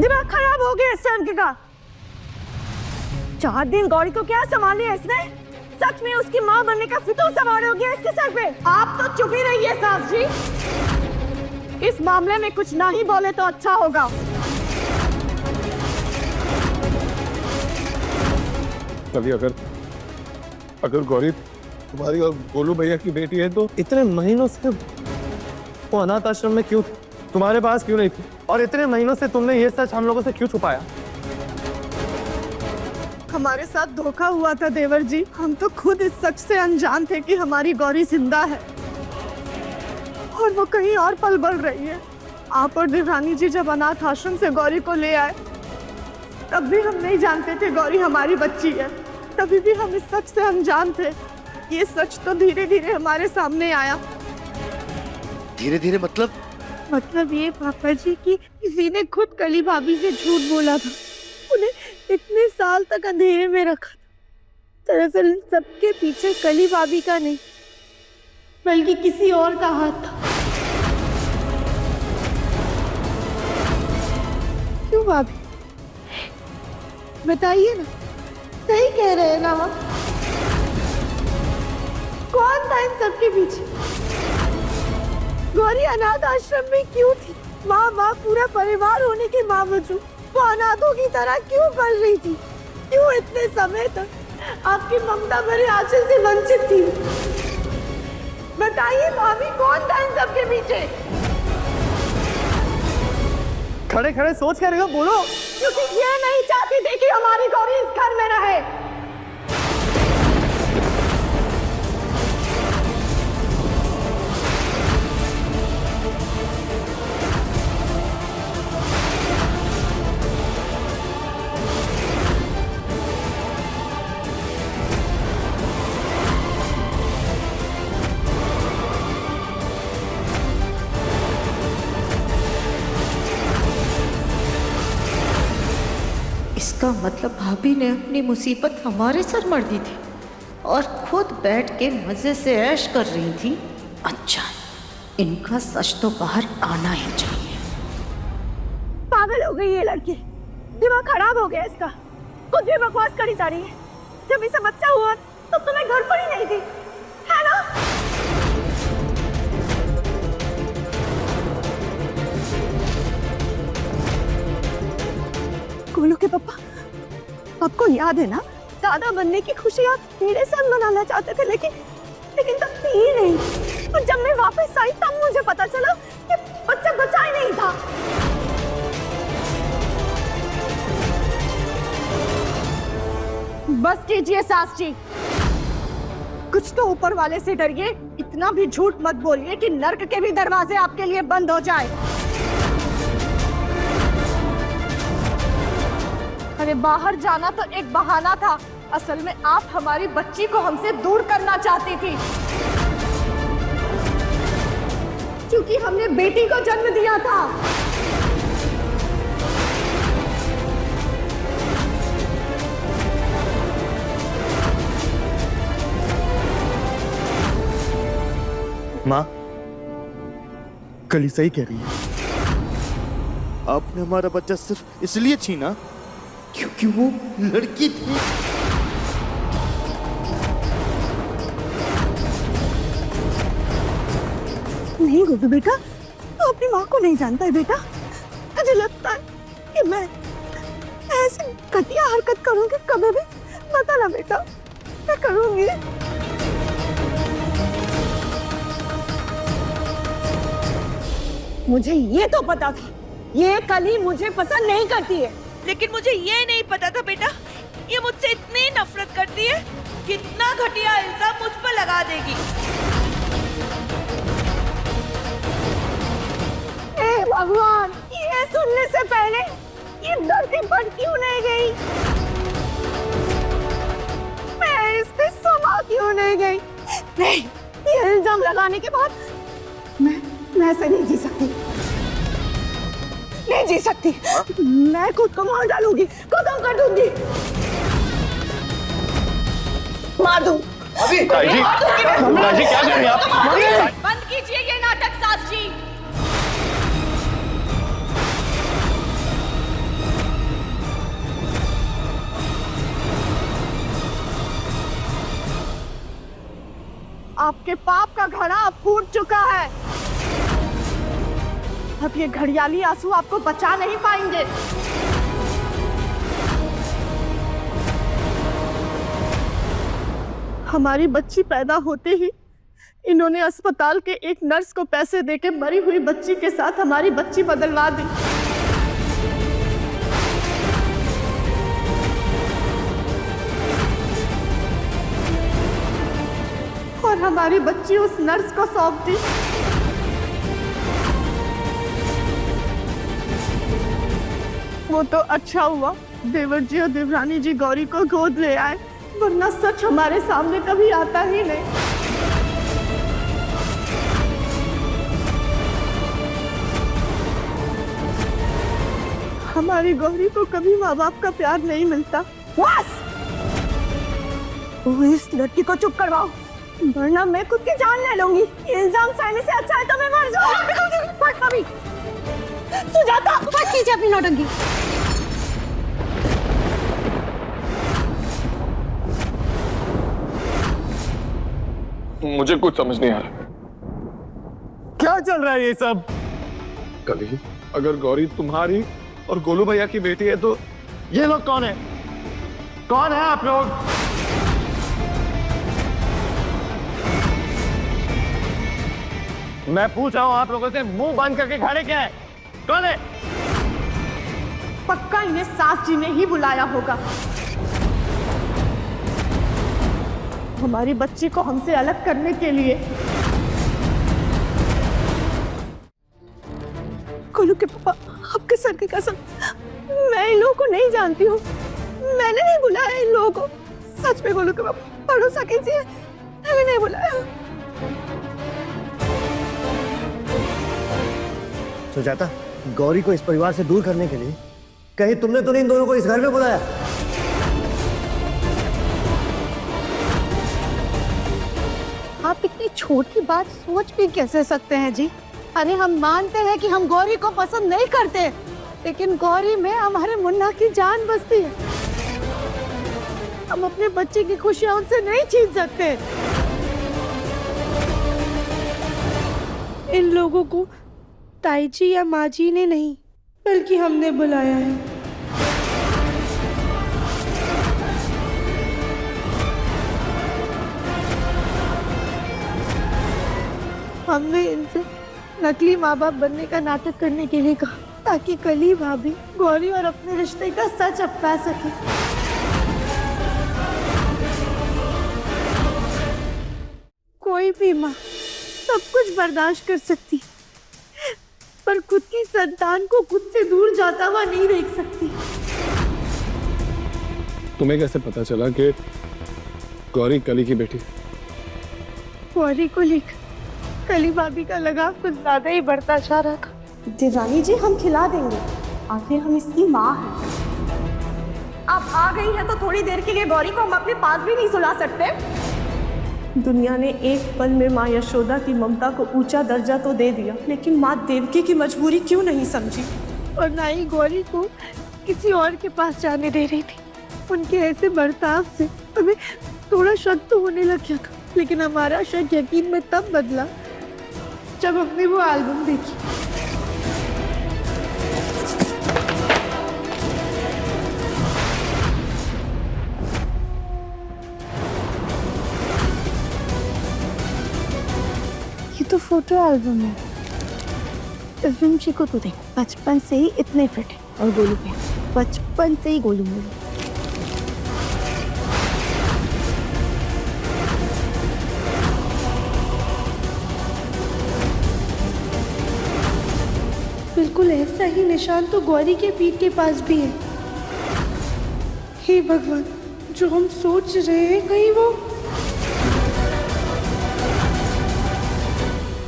दिमाग खराब हो गया इससे अंकिता। 4 दिन गौरी को क्या संभाली इसने? सच में उसकी माँ बनने का फितूर सवार हो गया इसके सर पे। आप तो चुप ही रहिए सास जी, इस मामले में कुछ ना ही बोले तो अच्छा होगा। कभी अगर गौरी तुम्हारी और गोलू भैया की बेटी है तो इतने महीनों से वो अनाथ आश्रम में क्यों, तुम्हारे पास क्यों नहीं थी? और इतने महीनों से तुमने ये सच हम लोगों से क्यों छुपाया? हमारे साथ धोखा हुआ था देवर जी। हम तो खुद इस सच से अनजान थे कि हमारी गौरी जिंदा है और वो कहीं और पल बढ़ रही है। आप और देवरानी जी जब अनाथ आश्रम से गौरी को ले आए तब भी हम नहीं जानते थे गौरी हमारी बच्ची है। तभी भी हम इस सच से अनजान थे। ये सच तो धीरे धीरे हमारे सामने आया। धीरे धीरे मतलब ये पापा जी कि किसी ने खुद कली भाभी से झूठ बोला था। उन्हें इतने साल तक अंधेरे में रखा था। दरअसल सबके पीछे कली भाभी का नहीं बल्कि किसी और का हाथ था। क्यों भाभी, बताइए ना, सही कह रहे हैं ना हम? कौन था इन सबके पीछे? गौरी अनाथ आश्रम में क्यों थी? माँ पूरा परिवार होने के बावजूद वो अनाथों की तरह क्यों पल रही थी? क्यों इतने समय तक आपकी ममता भरे आंचल से वंचित थी? बताइए भाभी, कौन था इन सबके पीछे? खड़े खड़े सोच क्या रहे हो, बोलो। क्योंकि ये नहीं चाहती थी कि हमारी गौरी इस घर में रहे। इसका मतलब भाभी ने अपनी मुसीबत हमारे सर मर दी थी और खुद बैठ के मजे से ऐश कर रही थी। अच्छा, इनका सच तो बाहर आना ही चाहिए। पागल हो गई ये लड़की, दिमाग खराब हो गया इसका। कुछ भी बकवास करी जा रही है। जब इसे बच्चा हुआ तो तुम्हें घर पर ही नहीं थी, है ना? गोलू के पापा, आपको याद है ना, दादा बनने की खुशी आप मेरे साथ मनाना चाहते थे, लेकिन तब थी ही नहीं। और जब मैं वापस आई तब मुझे पता चला कि बच्चा बचा ही नहीं था। बस कीजिए सास जी, कुछ तो ऊपर वाले से डरिए। इतना भी झूठ मत बोलिए कि नर्क के भी दरवाजे आपके लिए बंद हो जाए। अरे बाहर जाना तो एक बहाना था, असल में आप हमारी बच्ची को हमसे दूर करना चाहती थी। क्योंकि हमने बेटी को जन्म दिया था। माँ, कली सही कह रही है। आपने हमारा बच्चा सिर्फ इसलिए छीना क्योंकि वो लड़की थी। नहीं गोलू बेटा, तो अपनी माँ को नहीं जानता है बेटा। मुझे लगता है कि मैं ऐसी घटिया हरकत करूंगी कभी भी। बताना बेटा, मैं करूंगी। मुझे ये तो पता था, ये कली मुझे पसंद नहीं करती है। लेकिन मुझे ये नहीं पता था बेटा, ये मुझसे इतनी नफरत करती है, कितना घटिया इल्जाम मुझ पर लगा देगी। हे भगवान, ये सुनने से पहले ये धरती पर क्यों नहीं गई? मैं इस पे समा क्यों नहीं गई? नहीं, ये इल्जाम लगाने के बाद मैं ऐसे नहीं जी सकती। नहीं जी सकती। मैं खुद को मार डालूंगी, खत्म कर दूंगी, मार दूं। ताई जी क्या कर रही हैं आप? बंद कीजिए ये नाटक सास जी। आपके पाप का घड़ा अब फूट चुका है। अब ये घड़ियाली आंसू आपको बचा नहीं पाएंगे। हमारी बच्ची पैदा होते ही इन्होंने अस्पताल के एक नर्स को पैसे देके मरी हुई बच्ची के साथ हमारी बच्ची बदलवा दी। और हमारी बच्ची उस नर्स को सौंप दी। वो तो अच्छा हुआ देवर जी और देवरानी जी गौरी को गोद ले आए, वरना सच हमारे सामने कभी आता ही नहीं। हमारी गौरी को कभी माँ बाप का प्यार नहीं मिलता। बस वो इस लड़की को चुप करवाओ, वरना मैं खुद की जान ले लूंगी। इल्जाम सहने से अच्छा है तो मैं मर जाऊं। सुजाता, बस कीजिए अपनी नौटंकी। मुझे कुछ समझ नहीं आ रहा। क्या चल रहा है ये सब? कली, अगर गौरी तुम्हारी और गोलू भैया की बेटी है तो ये लोग कौन है? कौन है आप लोग? मैं पूछ रहा हूं आप लोगों से, मुंह बंद करके खड़े क्या है? कौन है? पक्का इन्हें सास जी ने ही बुलाया होगा। हमारी बच्ची को हमसे अलग करने के लिए। गोलू के पापा, आपके सर की कसम, मैं इन लोगों को नहीं जानती हूँ। मैंने नहीं बुलाया इन लोगों को। सच में गोलू के पापा, भरोसा कीजिए, मैंने नहीं बुलाया। सुजाता, गौरी को इस परिवार से दूर करने के लिए कहीं तुमने तो नहीं इन दोनों को इस घर में बुलाया? आप इतनी छोटी बात सोच भी कैसे सकते हैं जी? अरे हम मानते हैं कि हम गौरी को पसंद नहीं करते, लेकिन गौरी में हमारे मुन्ना की जान बसती है। हम अपने बच्चे की खुशियां उनसे नहीं छीन सकते। इन लोगों को ताई जी या माँ जी ने नहीं, बल्कि हमने बुलाया है। हमने इनसे नकली माँ बाप बनने का नाटक करने के लिए कहा, ताकि कली भाभी गौरी और अपने रिश्ते का सच अपना सके। कोई भी माँ सब कुछ बर्दाश्त कर सकती, पर खुद की संतान को खुद से दूर जाता हुआ नहीं देख सकती। तुम्हें कैसे पता चला कि गौरी कली की बेटी? गौरी को लेकर कली भाभी का लगाव कुछ ज्यादा ही बढ़ता जा रहा था। देवरानी जी, हम खिला देंगे, आखिर हम इसकी माँ हैं। आप आ गई है तो थोड़ी देर के लिए गौरी को हम अपने पास भी नहीं सुला सकते? दुनिया ने एक पल में माँ यशोदा की ममता को ऊंचा दर्जा तो दे दिया, लेकिन माँ देवकी की मजबूरी क्यों नहीं समझी? और ना ही गौरी को किसी और के पास जाने दे रही थी। उनके ऐसे बर्ताव से हमें थोड़ा शक तो होने लग गया था, लेकिन हमारा शक यकीन में तब बदला जब हमने वो एल्बम देखी। ये तो फोटो एल्बम है। इस जी को तो देख, बचपन से ही इतने फिट है, और गोलू पे बचपन से ही गोलू में। बिल्कुल ऐसा ही निशान तो गौरी के पीठ के पास भी है। हे भगवान, जो हम सोच रहे हैं कहीं वो